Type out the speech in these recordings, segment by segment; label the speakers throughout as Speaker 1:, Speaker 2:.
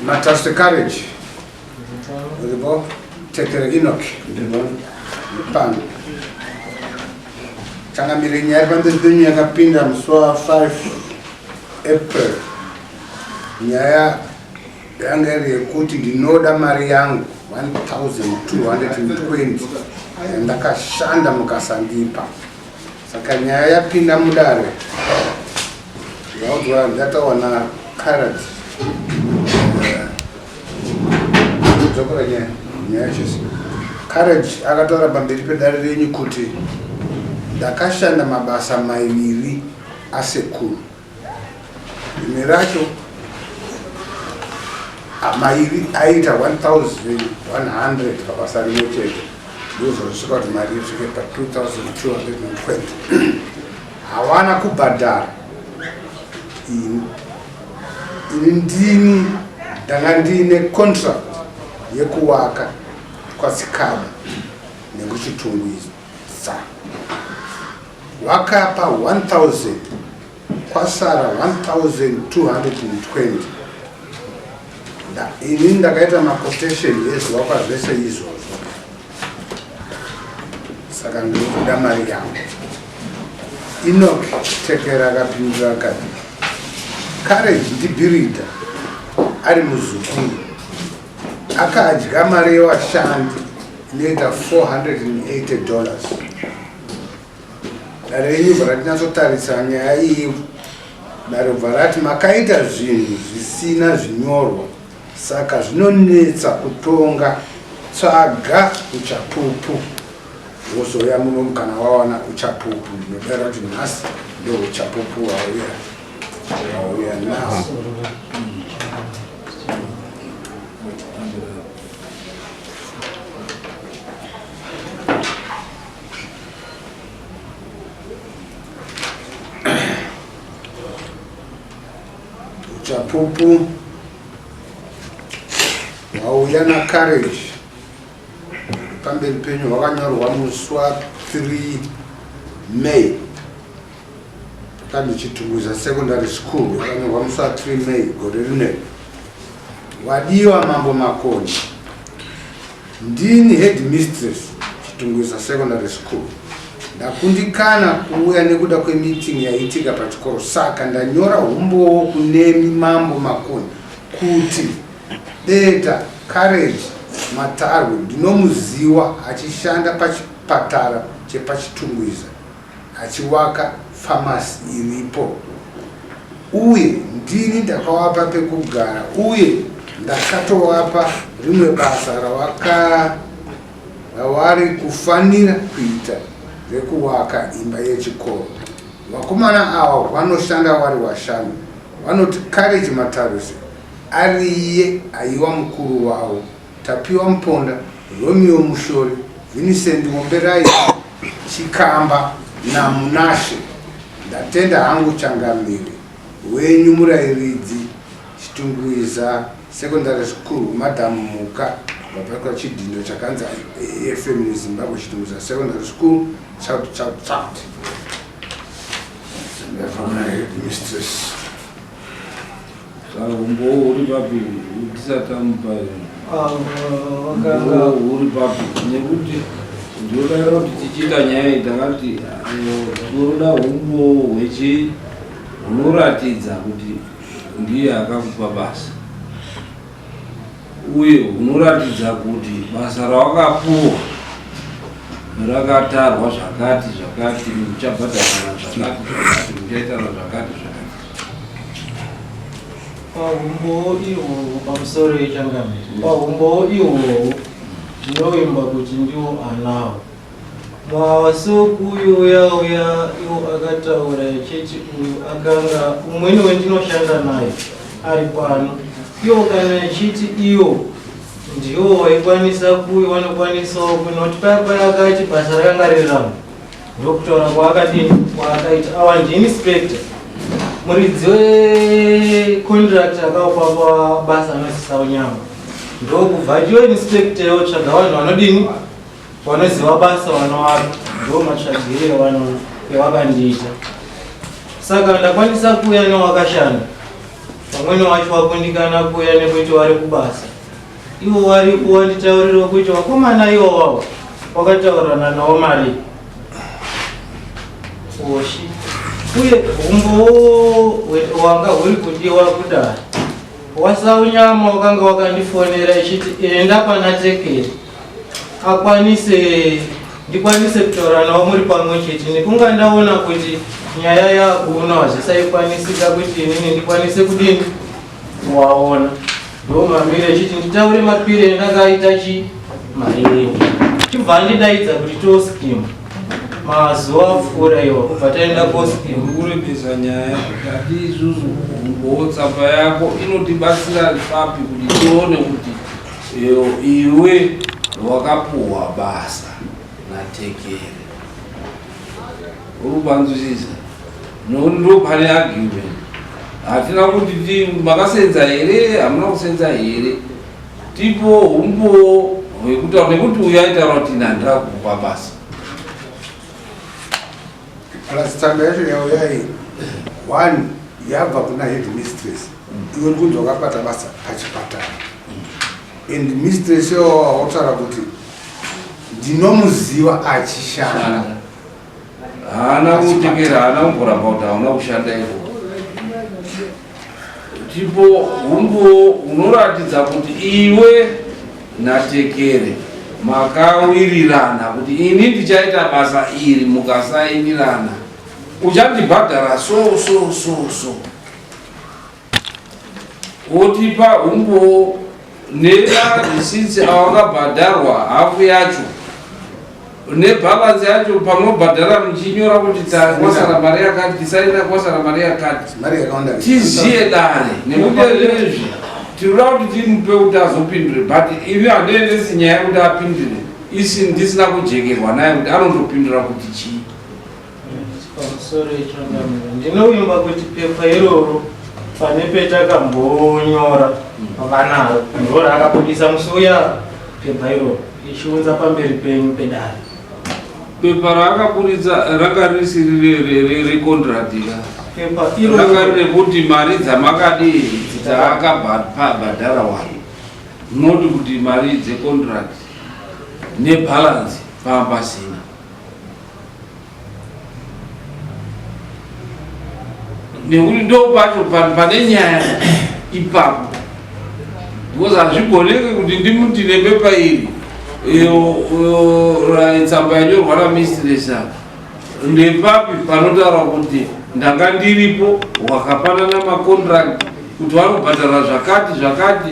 Speaker 1: Matas Carriage. Uribo tekere Enoch. Pan. Changa mirenyari pandezideni yakapinda muswa 5 April. Nyaya yanga yekuti ndinoda mari yangu 1220 ndakashanda mukasandipa. Saka nyaya yapinda mudare. Yaudwa ndatawana carrot. Courage akatora pamberi pedare renyu kuti ndakashanda mabasa maiviri asekuru. Rimwe racho mairi aita 1100 pabasa rimwe chete. Ndozosvika kuti mari isvike pa 2220. Hawana kubhadhara. Ndini ndanga ndine contract yekuwaka kwasikaba nekuchitungwiza. Wakapa 1000 kwasara 1220. Ini ndakaita maquotation yezuva kwazvese izvozvo. Saka ndinoda mari yangu. Enoch tekera akapindura akati Courage ndibhirida ari muzukuru akadya mari yevashandi inoita $480. Dare renyu bvaratinatsotarisa nyaya iyi dare bvarati makaita zvinhu zvisina zvinyorwa saka zvinonetsa kutonga. Tsvaga uchapupu wozoya muno kana wawana uchapupu. Ndinodara kuti nhasi ndo uchapupu wauya nawo. Uchapupu wauya na Courage pamberi penyu wakanyorwa muswa 3 May. Kandi Chitungwiza Secondary School wakanyorwa muswa 3 May gore rine. Wadiwa Mambo Makoni. Ndini headmistress Chitungwiza Secondary School. Ndakundikana kuuya nekuda kwemeeting yaitika pachikoro, saka ndanyora umbowo kunemi Mambo Makoni kuti beta Courage Matarwe ndinomuziva achishanda pachipatara chepachitungwiza achiwaka famasi iripo, uye ndini ndakawapa pekugara, uye ndakatovapa rimwe basa ravari kufanira kuita rekuwaka imba yechikoro. Vakomana ava vanoshanda vari vashanu. Vanoti Courage Matarwe ari iye aiwa mukuru wavo, Tapiwa Mponda, Romeo Mushori, Vincent Ngomberai, Chikamba na Munashe. Ndatenda hangu changamire wenyu murairidzi Chitungwiza Secondary School Madam Muka vabva chidhindo chakanzi FM Zimbabwe Chitungwiza Secondary School. Shout. Mistress
Speaker 2: umbo uri papi utisatampa uri papi nekuti ndinodaira kuti tichiita nyaya takati tinoda umbo hwechi hunoratidza kuti ndiye akakupa basa, uye hunoratidza kuti basa rawakapuwa rakatarwa zvakati muchabhadharana zvakati muchaitana zvakati.
Speaker 3: Pahumbo ihwo pamusoro echangamire, pahumbo ihwo ndinoimba kuti ndiwo anawo. Mwasokuyo uya iwo akataura echiti uyu akanga umweni wendinoshanda naye ari pano. Iwo kana echiti iwo ndiwo waikwanisa kuyo wanokwanisawo kunoti paya akati basa rakanga riri rangu. Ndokutaura kwaakadini kwaakaita awa ndi-inspector muridzi wecontract akaupa basa anosisa unyama. Ndokubva iwe inspector yotsvaga vanhu vanodini vanoziva basa vanovaka, ndo matsvagirire evakandiita. Saka ndakwanisa kuuya newakashanda umweni wacho wakundikana kuuya nekuti wari kubasa. Ivo wari wanditaurira kuti wakomana iwowawo wakataurirana nawo mari oshi uye humbowo wanga huri kudiwa kudai wasaunyama wakanga wakandifonera ichiti enda pana Tekere ndikwanise kutaura nawo muri pamwe chete nekunga ndaona kuti nyaya yakuona zvisaikwanisika kuti inini ndikwanise kudini waona ndo mamire chiti nditaure mapire endakaita marengi chibva ndidaidza kuti toskimu mazuva apfuura iwo kubva taenda koskimu
Speaker 2: kurebesa nyaya kati isusu umbotsamba yako inotibatsira papi kuti tione kuti iwe wakapuhwa basa naTekere urubanzwisisa ndo pane argument hatina kuti makasenza here hamuna kusenza here tipo umbo hwekutaura nekuti uyaitaura kuti ndandira kupa basa
Speaker 1: Tsamba yacho yauyai one yabva kuna headmistress iwe kunzi wakapata basa pachipatara and mistress iwo wataura kuti ndinomuziva achishanda
Speaker 2: haana kutekera haana kumboramba kuti hauna kushanda iko tipo humbo unoratidza kuti iwe naTekere makawirirana kuti ini ndichaita basa iri mukasainirana uchandibhadhara so wotipa humbo nemareceipts awakabhadharwa hafu yacho nebhalansi yacho panobhadhara muchinyora kuti kwasara mari yakati tisaina kwasara mari yakati tiziye dare nekuti zvezvi tinoda kuti timupe kuti azopindure but ivi handiendesi nyaya yekuti apindure isi ndisina kujekerwa naye kuti anondopindura kuti chii
Speaker 3: pamusoro ichangamira ndinoimba kuti pepa iroro pane petakambonyora vanaro ndo rakabudisa musi uya pepa iroro ichiunza pamberi penyu pedare
Speaker 2: pepa raakabudisa rakarisiri rekontractika
Speaker 3: pepa iroro
Speaker 2: rakarire kuti mari dzamakadii dzaakabhadhara wani noti kuti mari dzecontract nebhalansi pambasina nekuti ndo pacho pane nyaya ipapo because hazvigoneki kuti ndimuti nepepa iri tsamba yanyorwa namistress ndepapi panotaura kuti ndanga ndiripo wakapanana macontract kuti vanobhadhara zvakati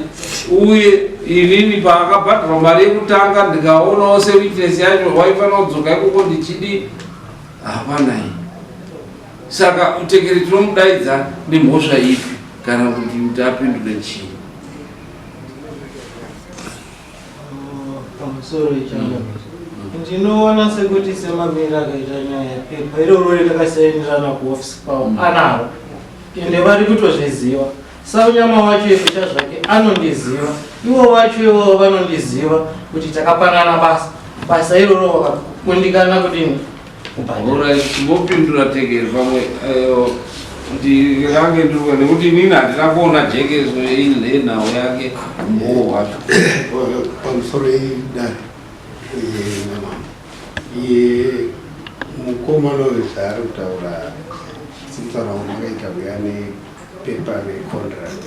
Speaker 2: uye inini paakabhadhara mari yekutanga ndikaonawo sewitness yacho waifanira kudzoka ikoko ndichidi hapanai saka Tekere tinomudaidza nemhosva ipi kana kuti apindure chii
Speaker 3: pamusoro ichangamira ndinoona sekuti semamira akaita nyaya pepa iroro rakasainirana kuofisi kwavo anaro ende vari kutozviziva saunyama wacho ekucha zvake anondiziva ivo vacho ivo vanondiziva kuti takapanana basa iroro wakakundikana kudini
Speaker 2: ora chimbopindura Tekere pamwe ndikange ndiruka nekuti inini handina kuona jekezo inhenhau yake mbowo wacho
Speaker 4: pamusoro idare iye mukomana wezvaari kutaura simutaura unakaita kuya nepepa recontract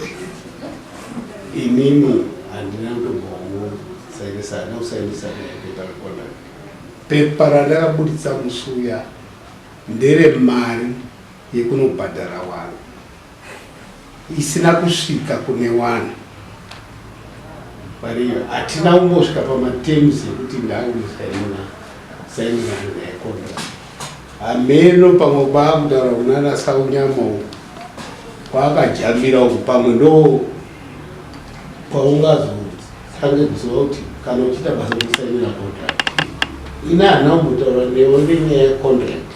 Speaker 4: inini handina kutombomusainisana nekusainisana nepepa recontract pepa randakabudisa musuya ndere mari yekunobhadhara wanhu isina kusvika kune wanhu pariyo hatina kumbosvika pamaterms ekuti ndakusainira necontract hameno pamwe kwaakutaura kunana saunyama uku kwaakajambira uku pamwe ndo kwaungazotange kuziva kuti kana uchiita basa kusainira contract ina hana kumbotaura newe ndenyaya yecontract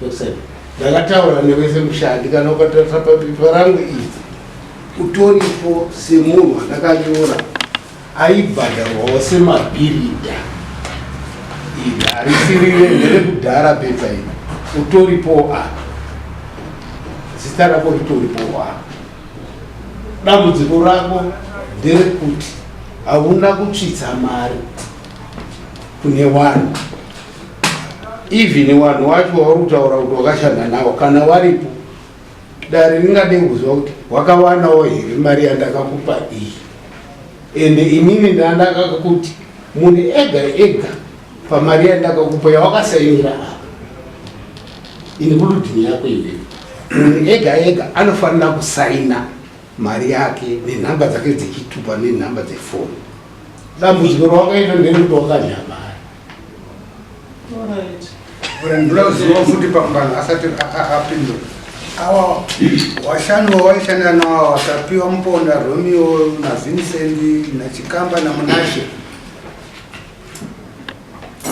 Speaker 4: yokusai ndakataura nevese mushandi kana ukatarisa papepa rangu idzi utoripo semunhu andakanyora aibhadharwawo semabhirida iri harisirire nderekudhara pepa iri utoripo zita rako ritoripo dambudziko rako nderekuti hauna kutsvitsa mari kune vanhu, even vanhu vacho wauri kutaura kuti wakashanda navo kana varipo dare ringade kuzwa kuti wakawanawo here mari yandakakupa iyi. Ende inini ndandakakuti munhu ega ega pamari yandakakupa yawakasainira apa ini kurudhini yako iweyo, munhu ega ega anofanira kusaina mari yake nenhamba dzake dzechitupa nenhamba dzefoni. Dambudziko rawakaita nderekuti wakadya mari.
Speaker 1: ndinoziva futi pambano asati apindura awa washanu wawaishanda nawo wakapiwa Muponda, Romeo naVincent naChikamba naMunashe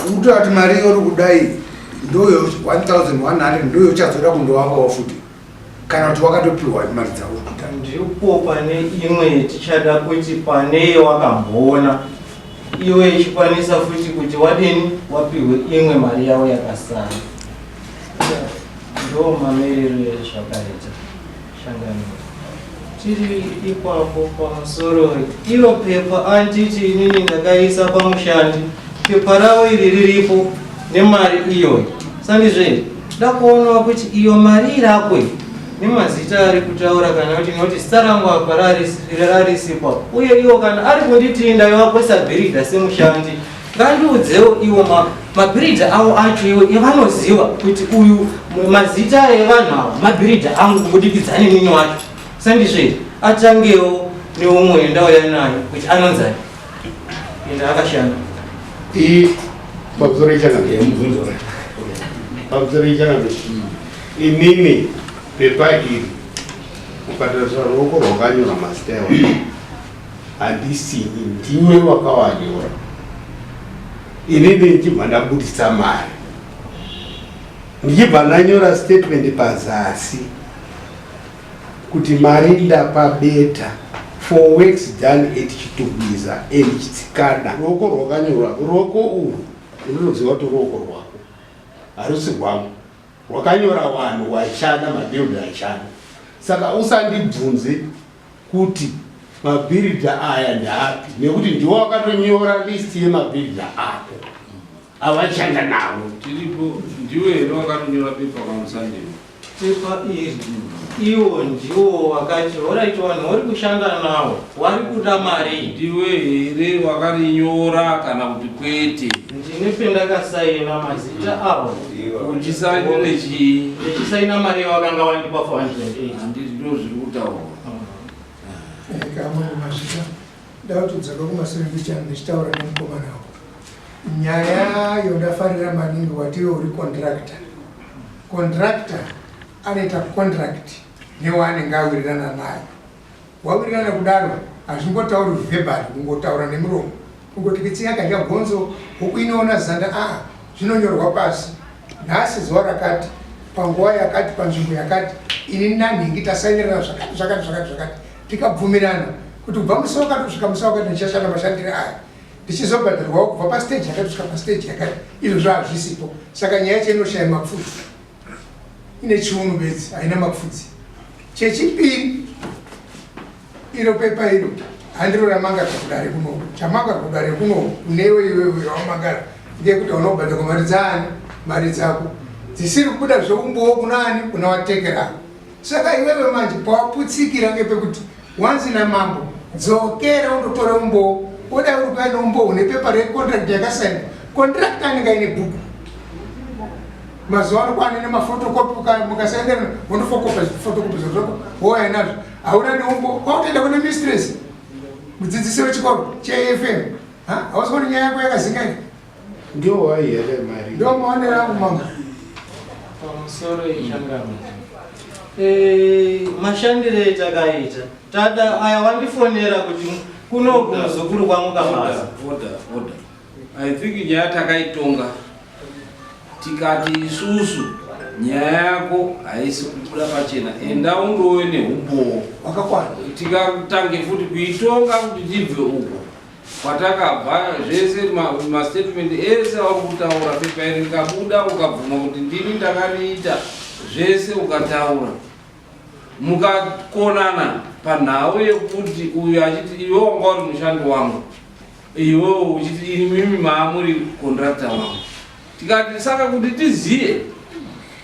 Speaker 1: kutoti mari uri kudai ndoyo 1100 ndoyo chazoda kundovakawo futi kana kuti wakatopiwa mari dzavo kuta
Speaker 3: ndipo pane imwe tichada kuti pane wakamboona iwe ichikwanisa futi kuti wadini wapiwe imwe mari yavo yakasara. Ndo mamerero ezvakaita shangano tiri ipapo pamusoro iro pepa anditi inini ndakaisa pamushandi pepa ravo iri riripo nemari iyoyi sandizve ndakuonawo kuti iyo mari irakwe nemazita ari kutaura kana kuti noti zita rangu apa rarisipo uye iwo kana ari kunditinda iwakwesa bhiridha semushandi ngandiudzewo iwo mabhiridha avo acho iwo ivanoziva kuti uyu mazita evanhu ava mabhiridha angu kubudikidzane nini wacho sandizve atangewo neumwe ndauya nayo kuti anonzani enda akashanda
Speaker 4: inini pepa iri ukatarisa ruoko rwakanyora mazita evanhu handisini ndiwe wakawanyora. Inini ndichibva ndabudisa mari ndichibva ndanyora statement pazasi kuti mari ndapa beta for works done at Chitubiza and Chitsikana. Ruoko rwakanyora ruoko urwu runoziva kuti ruoko rwako harusi rwangu rwakanyora vanhu vaishanda mabhiridha aishanda. Saka usandibvunze kuti mabhiridha aya ndaapi nekuti ndiwo wakatonyora list yemabhiridha ako avashanda navo.
Speaker 2: Tiripo ndiwe here wakatonyora pepa pamusandemo
Speaker 3: pepa iri iwo ndiwo wakati oraiti vanhu vari kushanda navo vari kuda mari.
Speaker 2: Ndiwe here wakarinyora kana kuti kwete?
Speaker 3: Ndine pendakasaina mazita avo.
Speaker 2: Uchisainire chii?
Speaker 3: Ndichisaina mari yavakanga vandipa 408.
Speaker 2: Handiti ndo zviri kutaura.
Speaker 5: Kama mazita ndautudzaka kumashure ndichitaura nemukomana wako nyaya yodafarira maningi watiwe uri contractor anoita contract newaanenge awirirana nayo. Wawirirana kudaro hazvingotauri verbal kungotaura nemuromo kungoti kitsiyakadya gonzo huku inoona zanda zvinonyorwa pasi nhasi zuva rakati panguva yakati panzvimbo yakati ini nanhingi tasainirana zvakati tikabvumirana kuti kubva musi wakati kusvika musi wakati ndichashanda mashandiro aya ndichizobhadharwawo kubva pastage yakati kusvika pastage yakati. Izvozvo hazvisipo. Saka nyaya yacho inoshaya mapfudzi, ine chiunu bedzi haina mapfudzi. Chechipiri iro pepa iro handiro ramanga kudare kuno chamanga kudare kuno kunewe iwewe wamagara ndekuti unobhadharwa mari dzaani mari dzako dzisiri kubuda zvoumbowo kunani kuna watekera. Saka iwewe manje pawaputsikira ngepekuti wanzi namambo dzokera undotora umbowo oda uri kuenda umbowo nepepa recontract yakasaina contract anenge aine bhuku mazuva ano kwane nemafotokopi mukasaenderana undofotokopi zvako woya nazvo hauna neumbo kwautoenda kune mistress mudzidzisi wechikoro cheFM hausi kuti nyaya yako yakazingaika
Speaker 4: ndio waiyele mari
Speaker 5: ndio maonera angu mama
Speaker 3: pamusoro yechangano mashandire etakaita tada aya wandifonera kuti kunoku muzukuru kwangu kabasa.
Speaker 2: Order. I think nyaya takaitonga tikati isusu nyaya yako haisi kubuda pachena enda undove neumbowo
Speaker 5: wakakwana.
Speaker 2: Tikatange futi kuitonga kuti tibve uko kwatakabva zvese mastatement ese auri kutaura pepa iri rikabuda ukabvuma kuti ndini ndakariita zvese ukataura mukakonana panhau yekuti uyu achiti iwe wanga uri mushandi wangu, iwe uchiti mimi maamuri contractor wangu, tikati saka kuti tiziye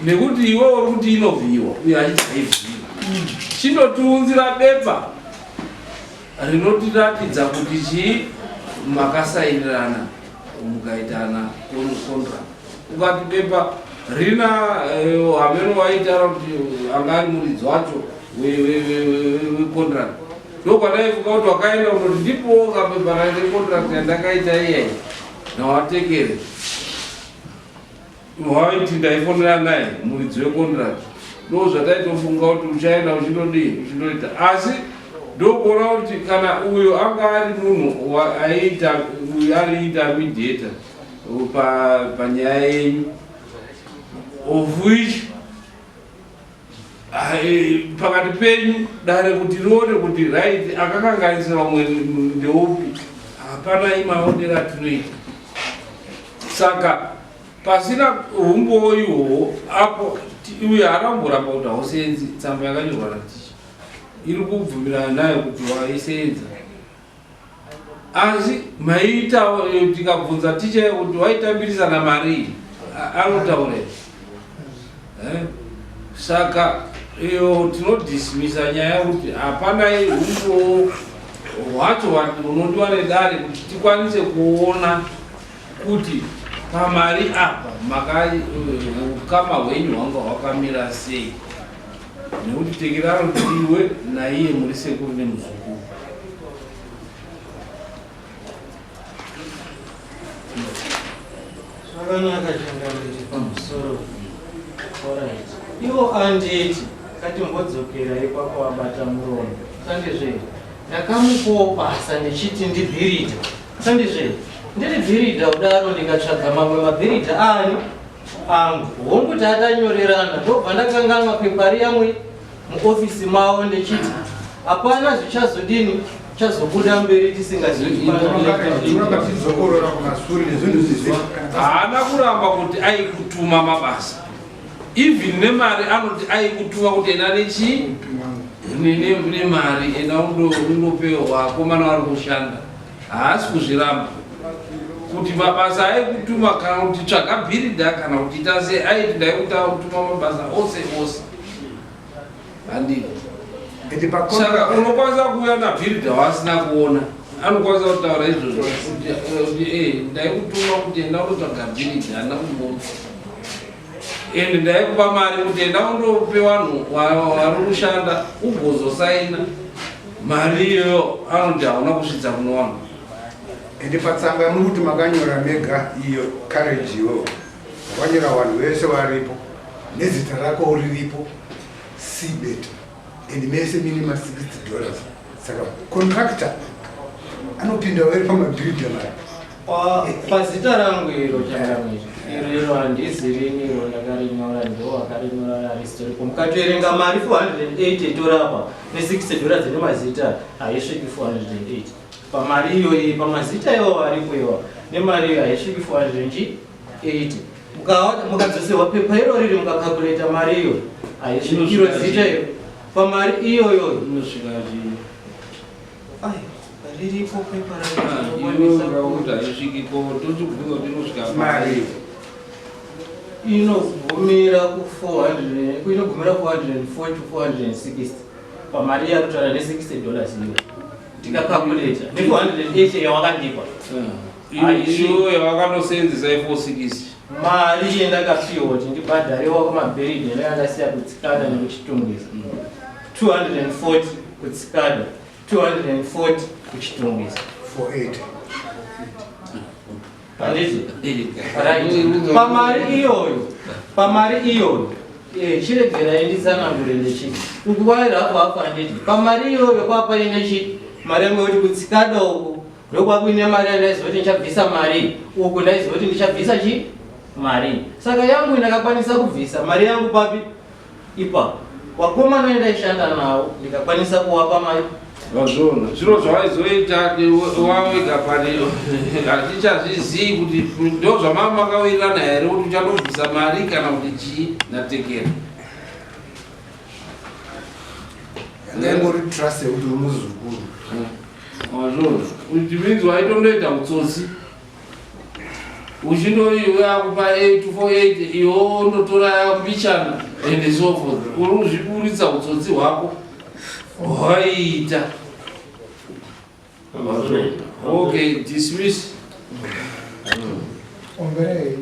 Speaker 2: nekuti iwe uri kuti inovhiyiwa uyu achiti haivhiyiwa, chindotiunzira bepa rinotiratidza kuti chii makasairirana mukaitana contract. Ukati bepa rina hameno waitaura kuti anga ari muridzi wacho wecontract, ndokwandaifunga kuti wakaenda unoti ndipowo kapepa raite contract yandakaita iyai nawatekere waiti ndaifonera naye muridzi wecontract, ndo zvataitofunga kuti uchaenda uchindodii uchindoita. Asi ndokuona kuti kana uyo anga ari munhu uyu ari intermediator panyaya yenyu, of which pakati penyu dare kuti rione kuti right akakanganisa vamwe ndeupi, hapana imaonero atinoita. Saka pasina umbowo ihwohwo apo uye haramboramba kuti hausenzi, tsamba yakanyorwa naticha iri kubvumirana nayo kuti waisenza. Asi maita tikabvunza ticha kuti waitambirisana mari anotaura saka iyo tinodhisimisa nyaya kuti hapana umbowo hwacho unodiwa nedare kuti tikwanise kuona kuti pamari apa ukama hwenyu hwanga hwakamira sei, nekuti tekeraro kuti iwe naiye muri sekuru nemuzukuru.
Speaker 3: Zvakanaka changamiri pamusoro. Ivo anditi katimbodzokera ipapo wabata muromo. Sandizve ndakamupawo basa ndichiti ndibhirida. Sandizve ndiri bhirida kudaro ndikatsvaga mamwe mabhirida angu honguti atanyorerana ndobva ndakanganwa pepari yamwe muofisi mavo ndichiti hapana zvichazodini chazobuda mberi
Speaker 2: haana kuramba kuti aikutuma mabasa, even nemari anoti aikutuma kuti ena nechi nemari ena undopewa vakomana vari kushanda, haasi kuzviramba kuti mabasa aikutuma kana kuti tsvaga bhirida kana kuti ita sei, aiti ndaikuta kutuma mabasa ose handii. Saka unokwanisa kuuya nabhirida wasina kuona, anokwanisa kutaura izvozvo kuti ndaikutuma kuti enda undotsvaga bhirida hana kumbona, ende ndaikupa mari kuti enda undope vanhu vari kushanda ugozosaina mari iyoyo, anoti hauna kusvitsa kuno vanhu.
Speaker 1: Ende patsamba muri kuti makanyora mega iyo courage iwo makanyora vanhu vese varipo nezita rako riripo sibet and mese minimum $60. Saka contractor anopinda wari pamabhirida mari
Speaker 3: pazita rangu iro changamiri iro handizirini iro ndakarinyora ndo akarinyora historical mukatoerenga mari $480 torapa ne$60 dzine mazita haisviki $480 pamari iyoyi pamazita iwo aripo iwa nemari iyo haisviki $480 mukadzoserwa pepa iro riri mukakalkuleta mari iyo haisvikiro zita iyo pamari iyoyo
Speaker 2: inosvika
Speaker 3: riripo pepa
Speaker 2: mari
Speaker 3: inogumira inogumira $440 to $460 pamari yakutaura ne$60 iyo tikakalkuleta ne$480 yawakandipa
Speaker 2: iyo yawakanosenzesa i460
Speaker 3: mari yendakapiwa kuti ndibhadharewa kumabhiridi ndakandasiya kutsikana nekuchitungisa $240 kutsikana $240 kuchitungisa
Speaker 1: for 8
Speaker 3: pamari iyoyo chiregerai nditsanangure ndechiti ukuvaira hapo hapo handiti pamari iyoyo kwapaine chiti mari yangu kuti kutsikana uku ndokwakuine mari yandaiziva kuti ndichabvisa mari uku ndaiziva kuti ndichabvisa chi mari, saka yangu ndakakwanisa kubvisa mari yangu papi ipa wakomana wendaishanda nawo ndikakwanisa kuwapa mari.
Speaker 2: Vazvona zviro zvawaizoita wawega pariyo hatichazvizii kuti ndo zvamamakawirirana here kuti uchandobvisa mari kana kuti chii natekera.
Speaker 1: angangori trust yekuti uri muzukuru
Speaker 2: Mazvozvo which means waitondoita utsotsi uchindoiwe akupa 848 iwo ndotora mbichana and so forth uri kuzviburitsa utsotsi hwako hwaita. Okay, dismiss.
Speaker 5: Ombere